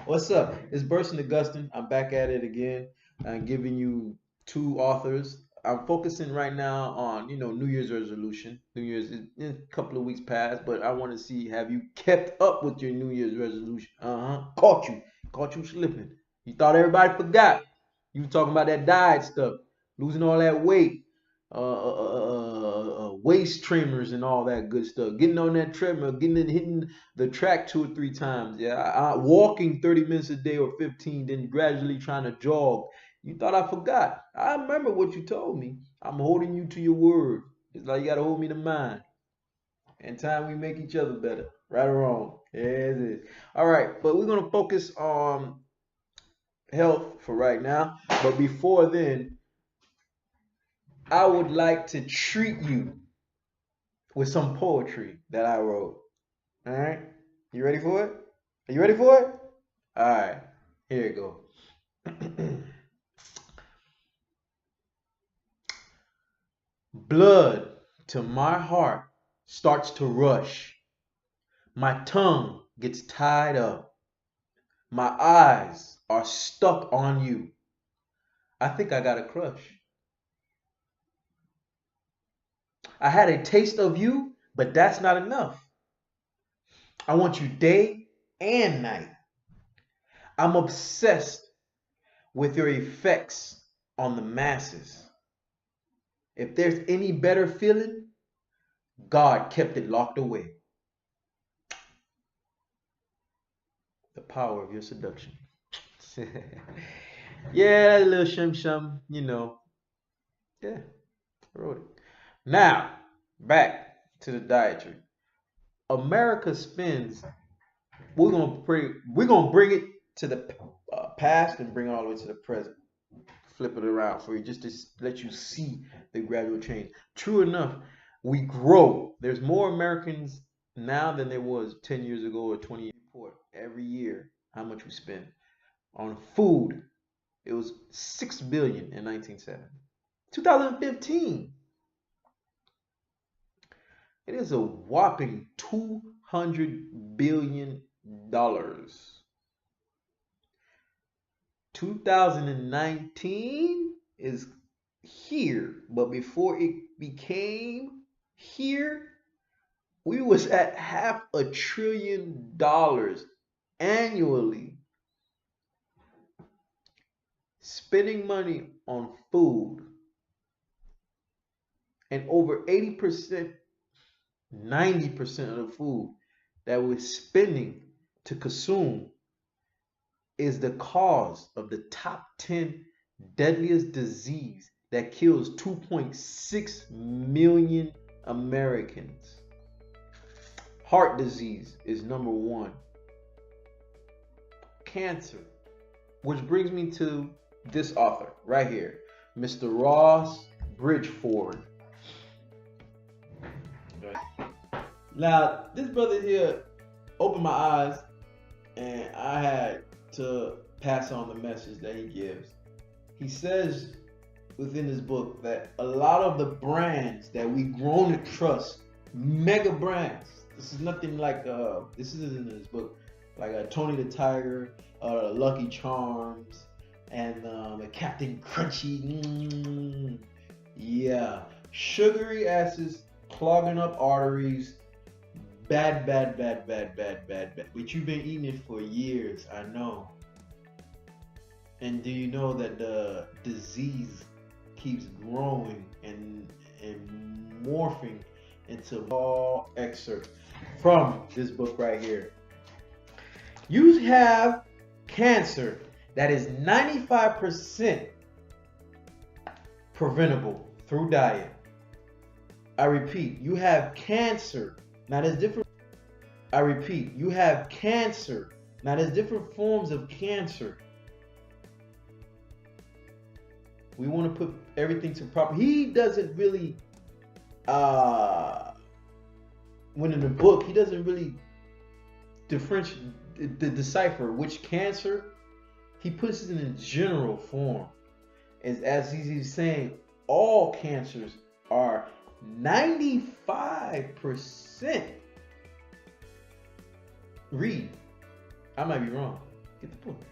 What's up? It's Burson Augustine. I'm back at it again. I'm giving you two authors. I'm focusing right now on, New Year's resolution. New Year's is a couple of weeks past, but I want to see, have you kept up with your New Year's resolution? Uh-huh. Caught you slipping. You thought everybody forgot. You were talking about that diet stuff, losing all that weight, waist trimmers and all that good stuff. Getting on that treadmill, hitting the track 2 or 3 times. Yeah, walking 30 minutes a day or 15, then gradually trying to jog. You thought I forgot. I remember what you told me. I'm holding you to your word. It's like you got to hold me to mine. And time we make each other better. Right or wrong. Yes, it is. All right, but we're going to focus on health for right now. But before then, I would like to treat you with some poetry that I wrote. All right? You ready for it? Are you ready for it? All right. Here you go. Blood to my heart starts to rush. My tongue gets tied up. My eyes are stuck on you. I think I got a crush. I had a taste of you, but that's not enough. I want you day and night. I'm obsessed with your effects on the masses. If there's any better feeling, God kept it locked away. The power of your seduction. Yeah, a little shum shum. Yeah, I wrote it. Now, back to the dietary. America spends. We're gonna bring it to the past and bring it all the way to the present. Flip it around for you just to let you see the gradual change. True enough, we grow. There's more Americans now than there was 10 years ago or 20 years before. Every year, how much we spend on food. It was 6 billion in 1970. 2015, it is a whopping 200 billion dollars. 2019 is here, but before it became here, we was at $500 billion annually spending money on food, and over 80%, 90% of the food that we're spending to consume is the cause of the top 10 deadliest disease that kills 2.6 million Americans. Heart disease is number one. Cancer, which brings me to this author right here, Mr. Ross Bridgeford. Now, this brother here opened my eyes, and I had to pass on the message that he gives. He says within his book that a lot of the brands that we've grown to trust, mega brands, this is nothing like, this isn't in his book, like Tony the Tiger, Lucky Charms, and Captain Crunchy. Yeah, sugary acids clogging up arteries. Bad, bad, bad, bad, bad, bad, bad. But you've been eating it for years, I know. And do you know that the disease keeps growing and morphing into all excerpt from this book right here. You have cancer that is 95% preventable through diet. I repeat, you have cancer. Now there's different. I repeat, you have cancer. Now there's different forms of cancer. We want to put everything to proper. He doesn't really, when in the book, he doesn't really decipher which cancer. He puts it in a general form. As he's saying, all cancers are 95%. Read. I might be wrong. Get the point.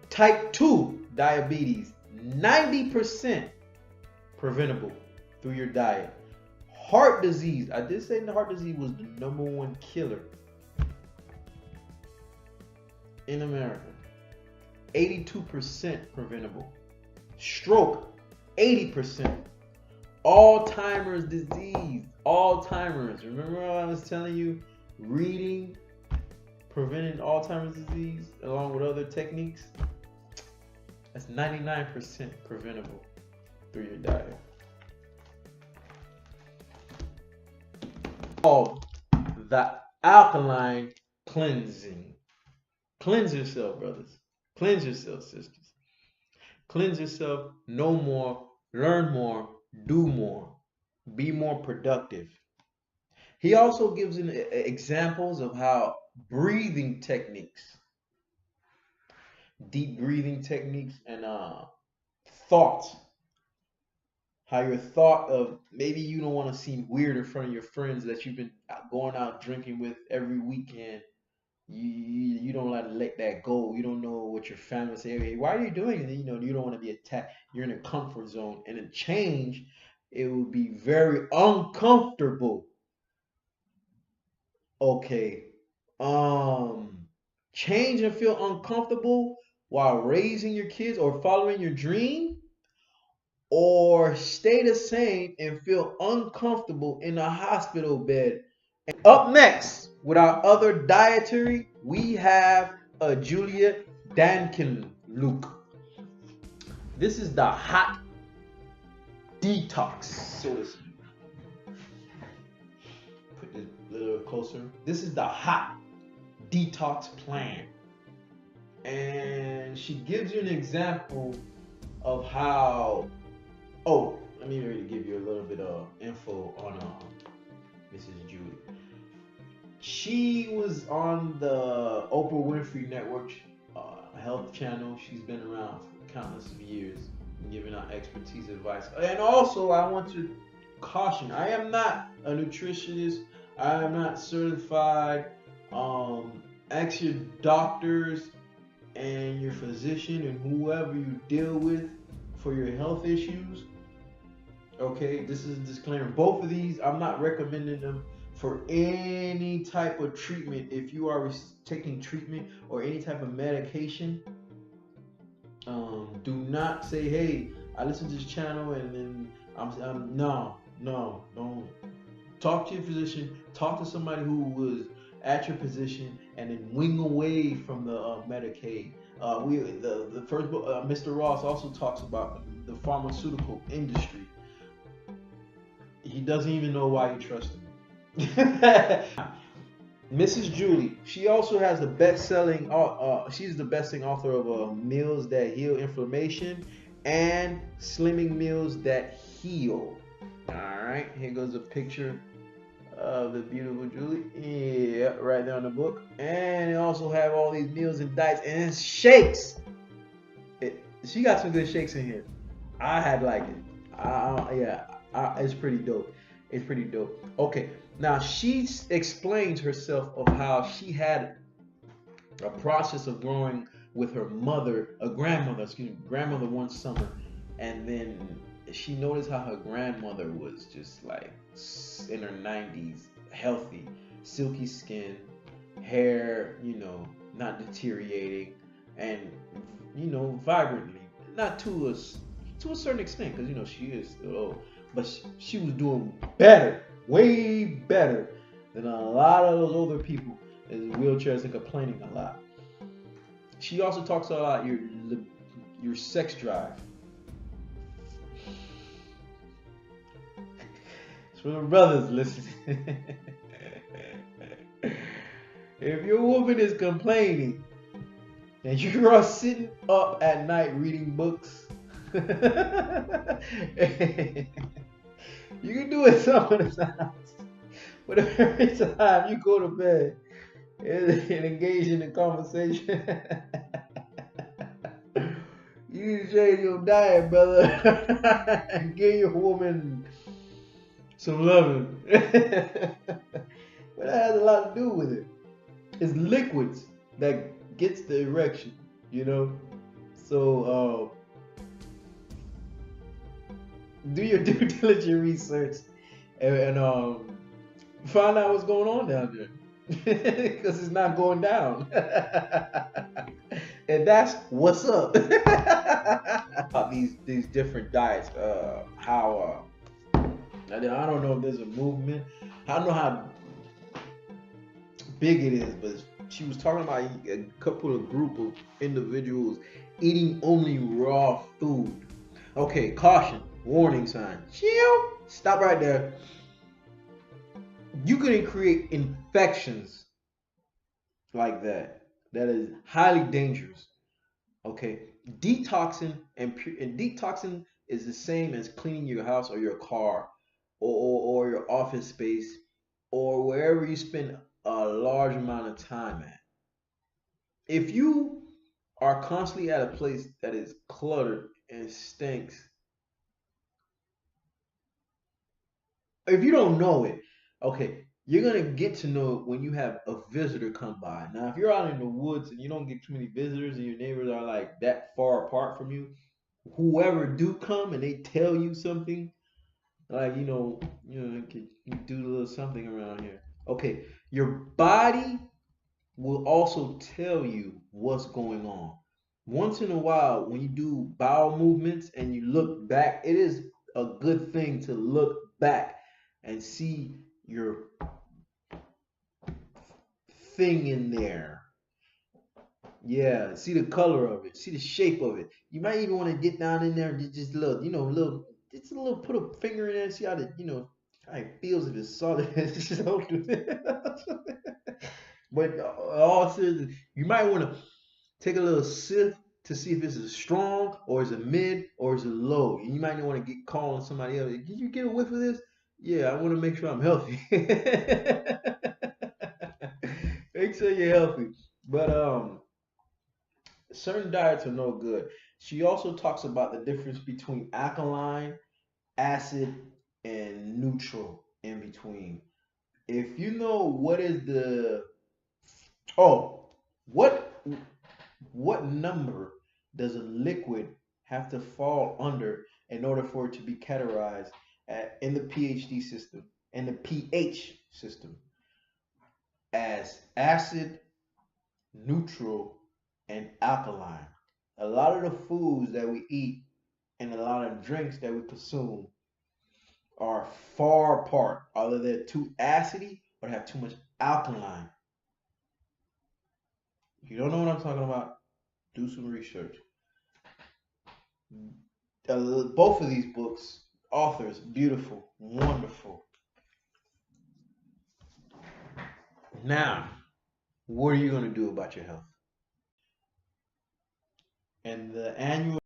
Type 2 diabetes, 90% preventable through your diet. Heart disease, I did say the heart disease was the #1 killer in America. 82% preventable. Stroke, 80%. Alzheimer's disease, Alzheimer's. Remember I was telling you, reading preventing Alzheimer's disease along with other techniques? That's 99% preventable through your diet. Called the alkaline cleansing. Cleanse yourself, brothers. Cleanse yourself, sisters. Cleanse yourself, know more, learn more, do more, be more productive. He also gives examples of how breathing techniques, deep breathing techniques, and thoughts. How your thought of maybe you don't want to seem weird in front of your friends that you've been going out drinking with every weekend. You don't let that go. You don't know what your family say. Hey, why are you doing it? You don't want to be attacked. You're in a comfort zone, and in change, it will be very uncomfortable. Okay, change and feel uncomfortable while raising your kids or following your dream, or stay the same and feel uncomfortable in a hospital bed. Up next, with our other dietary, we have Julia Dankin Luke. This is the hot detox, so to speak. Put this a little closer. This is the hot detox plan. And she gives you an example of how, oh, let me really give you a little bit of info on Mrs. Julie. She was on the Oprah Winfrey Network health channel. She's been around for countless of years, giving out expertise, advice. And also, I want to caution, I am not a nutritionist. I am not certified. Ask your doctors and your physician and whoever you deal with for your health issues. Okay, this is a disclaimer. Both of these, I'm not recommending them for any type of treatment. If you are taking treatment or any type of medication, do not say, hey, I listen to this channel and then no, don't. Talk to your physician, talk to somebody who was at your position, and then wing away from the Medicaid. The first book, Mr. Ross also talks about the pharmaceutical industry. He doesn't even know why you trust him. Mrs. Julie, she also has the best-selling. She's the best-selling author of Meals That Heal Inflammation and Slimming Meals That Heal. All right, here goes a picture of the beautiful Julie. Yeah, right there on the book. And they also have all these meals and diets and shakes. She got some good shakes in here. I had liked it. It's pretty dope. It's pretty dope. Okay, now she explains herself of how she had a process of growing with her grandmother one summer, and then she noticed how her grandmother was just like in her 90s, healthy, silky skin, hair, not deteriorating, and vibrantly, not to a certain extent, because she is still old, but she was doing better, way better than a lot of those older people in wheelchairs and complaining a lot. She also talks about your sex drive. For the brothers listening, if your woman is complaining and you are sitting up at night reading books, you can do it some of the times, but every time you go to bed and engage in a conversation, you need to change your diet, brother, and give your woman some loving. But that has a lot to do with it. It's liquids. that gets the erection, you know. So do your due diligence research and find out what's going on down there because it's not going down. And that's what's up. About these different diets, how I don't know if there's a movement. I don't know how big it is, but she was talking about a couple of group of individuals eating only raw food. Okay, caution, warning sign. Chill. Stop right there. You can create infections like that. That is highly dangerous. Okay, detoxing and detoxing is the same as cleaning your house or your car or your office space or wherever you spend a large amount of time at. If you are constantly at a place that is cluttered and stinks, if you don't know it, okay, you're gonna get to know it when you have a visitor come by. Now, if you're out in the woods and you don't get too many visitors and your neighbors are like that far apart from you, whoever do come and they tell you something, like can you do a little something around here. Okay, your body will also tell you what's going on. Once in a while, when you do bowel movements and you look back, it is a good thing to look back and see your thing in there. Yeah, see the color of it, see the shape of it. You might even want to get down in there and just look, just a little, put a finger in there and see how how it feels if it's solid. Just don't do it. But all seriousness, you might want to take a little sip to see if it's a strong or is it mid or is it low. And you might want to get calling somebody else. Did you get a whiff of this? Yeah, I want to make sure I'm healthy. Make sure you're healthy. But certain diets are no good. She also talks about the difference between alkaline, acid, and neutral in between. If you know what is the oh, what what number does a liquid have to fall under in order for it to be categorized in the PhD system and the pH system as acid, neutral, and alkaline? A lot of the foods that we eat and a lot of drinks that we consume are far apart. Either they're too acidy or have too much alkaline. If you don't know what I'm talking about, do some research. Both of these books, authors, beautiful, wonderful. Now, what are you going to do about your health? And the annual